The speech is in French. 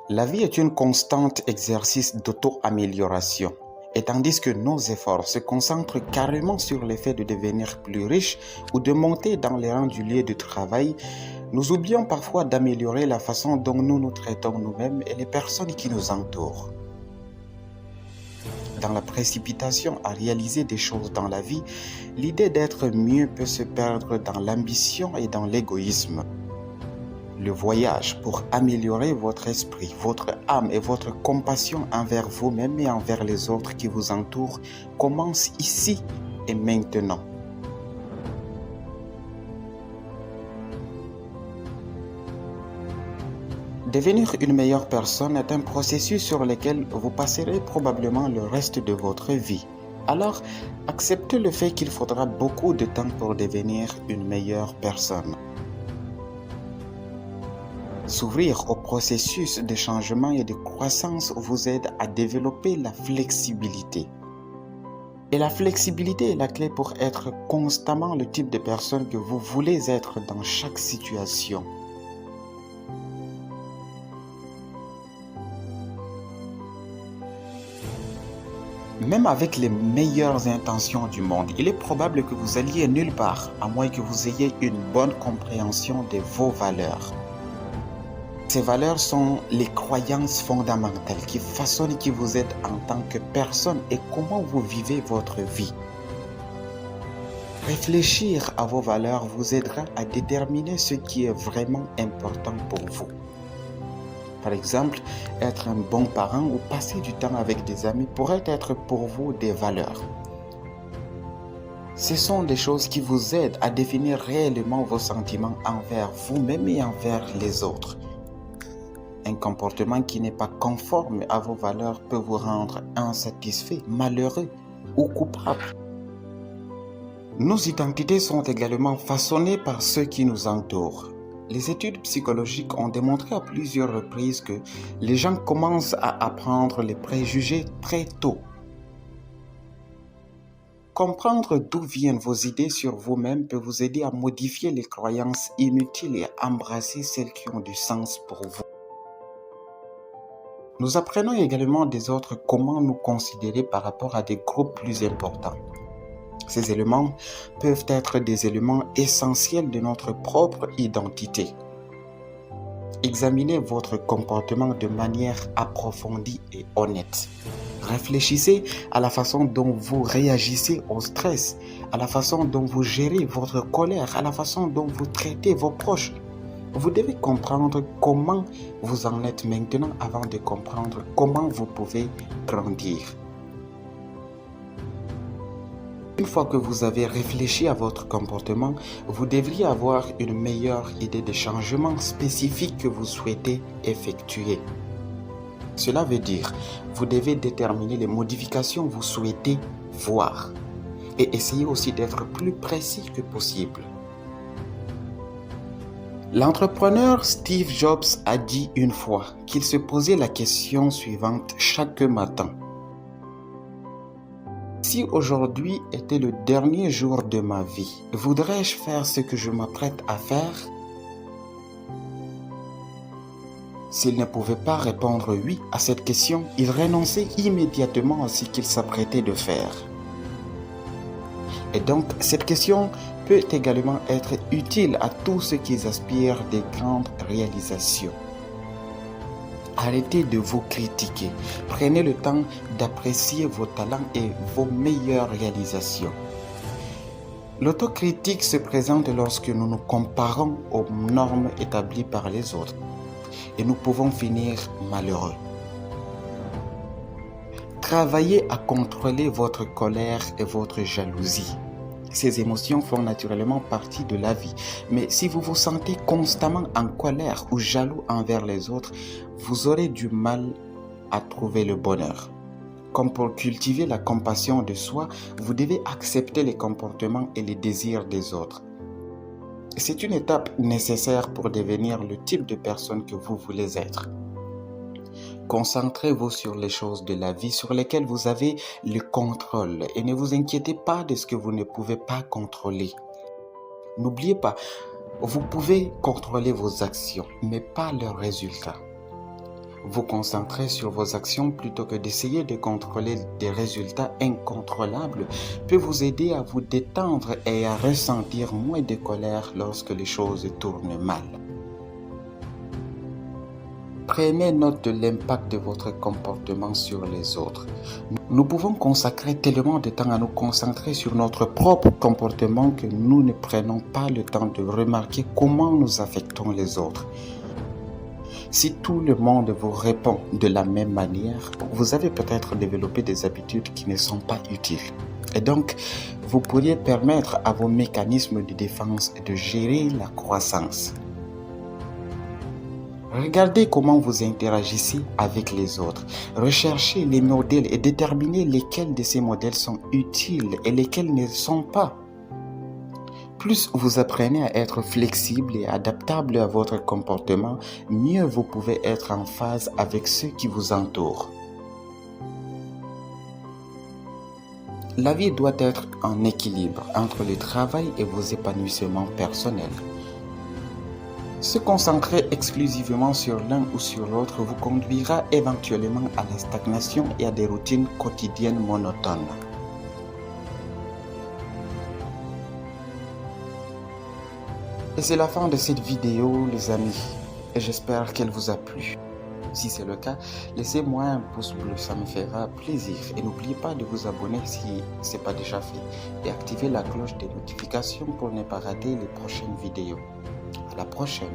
La vie est un constant exercice d'auto-amélioration. Et tandis que nos efforts se concentrent carrément sur l'effet de devenir plus riche ou de monter dans les rangs du lieu de travail, nous oublions parfois d'améliorer la façon dont nous nous traitons nous-mêmes et les personnes qui nous entourent. Dans la précipitation à réaliser des choses dans la vie, l'idée d'être mieux peut se perdre dans l'ambition et dans l'égoïsme. Le voyage pour améliorer votre esprit, votre âme et votre compassion envers vous-même et envers les autres qui vous entourent commence ici et maintenant. Devenir une meilleure personne est un processus sur lequel vous passerez probablement le reste de votre vie. Alors, acceptez le fait qu'il faudra beaucoup de temps pour devenir une meilleure personne. S'ouvrir au processus de changement et de croissance vous aide à développer la flexibilité. Et la flexibilité est la clé pour être constamment le type de personne que vous voulez être dans chaque situation. Même avec les meilleures intentions du monde, il est probable que vous alliez nulle part, à moins que vous ayez une bonne compréhension de vos valeurs. Ces valeurs sont les croyances fondamentales qui façonnent qui vous êtes en tant que personne et comment vous vivez votre vie. Réfléchir à vos valeurs vous aidera à déterminer ce qui est vraiment important pour vous. Par exemple, être un bon parent ou passer du temps avec des amis pourrait être pour vous des valeurs. Ce sont des choses qui vous aident à définir réellement vos sentiments envers vous-même et envers les autres. Un comportement qui n'est pas conforme à vos valeurs peut vous rendre insatisfait, malheureux ou coupable. Nos identités sont également façonnées par ceux qui nous entourent. Les études psychologiques ont démontré à plusieurs reprises que les gens commencent à apprendre les préjugés très tôt. Comprendre d'où viennent vos idées sur vous-même peut vous aider à modifier les croyances inutiles et à embrasser celles qui ont du sens pour vous. Nous apprenons également des autres comment nous considérer par rapport à des groupes plus importants. Ces éléments peuvent être des éléments essentiels de notre propre identité. Examinez votre comportement de manière approfondie et honnête. Réfléchissez à la façon dont vous réagissez au stress, à la façon dont vous gérez votre colère, à la façon dont vous traitez vos proches. Vous devez comprendre comment vous en êtes maintenant avant de comprendre comment vous pouvez grandir. Une fois que vous avez réfléchi à votre comportement, vous devriez avoir une meilleure idée des changements spécifiques que vous souhaitez effectuer. Cela veut dire, vous devez déterminer les modifications que vous souhaitez voir et essayer aussi d'être plus précis que possible. L'entrepreneur Steve Jobs a dit une fois qu'il se posait la question suivante chaque matin. Si aujourd'hui était le dernier jour de ma vie, voudrais-je faire ce que je m'apprête à faire? S'il ne pouvait pas répondre oui à cette question, il renonçait immédiatement à ce qu'il s'apprêtait de faire. Et donc, cette question peut également être utile à tous ceux qui aspirent des grandes réalisations. Arrêtez de vous critiquer. Prenez le temps d'apprécier vos talents et vos meilleures réalisations. L'autocritique se présente lorsque nous nous comparons aux normes établies par les autres et nous pouvons finir malheureux. Travaillez à contrôler votre colère et votre jalousie. Ces émotions font naturellement partie de la vie, mais si vous vous sentez constamment en colère ou jaloux envers les autres, vous aurez du mal à trouver le bonheur. Comme pour cultiver la compassion de soi, vous devez accepter les comportements et les désirs des autres. C'est une étape nécessaire pour devenir le type de personne que vous voulez être. Concentrez-vous sur les choses de la vie sur lesquelles vous avez le contrôle et ne vous inquiétez pas de ce que vous ne pouvez pas contrôler. N'oubliez pas, vous pouvez contrôler vos actions, mais pas leurs résultats. Vous concentrer sur vos actions plutôt que d'essayer de contrôler des résultats incontrôlables peut vous aider à vous détendre et à ressentir moins de colère lorsque les choses tournent mal. Prenez note de l'impact de votre comportement sur les autres. Nous pouvons consacrer tellement de temps à nous concentrer sur notre propre comportement que nous ne prenons pas le temps de remarquer comment nous affectons les autres. Si tout le monde vous répond de la même manière, vous avez peut-être développé des habitudes qui ne sont pas utiles. Et donc, vous pourriez permettre à vos mécanismes de défense de gérer la croissance. Regardez comment vous interagissez avec les autres. Recherchez les modèles et déterminez lesquels de ces modèles sont utiles et lesquels ne le sont pas. Plus vous apprenez à être flexible et adaptable à votre comportement, mieux vous pouvez être en phase avec ceux qui vous entourent. La vie doit être en équilibre entre le travail et vos épanouissements personnels. Se concentrer exclusivement sur l'un ou sur l'autre vous conduira éventuellement à la stagnation et à des routines quotidiennes monotones. Et c'est la fin de cette vidéo, les amis, et j'espère qu'elle vous a plu. Si c'est le cas, laissez-moi un pouce bleu, ça me fera plaisir. Et n'oubliez pas de vous abonner si ce n'est pas déjà fait et activer la cloche des notifications pour ne pas rater les prochaines vidéos. À la prochaine.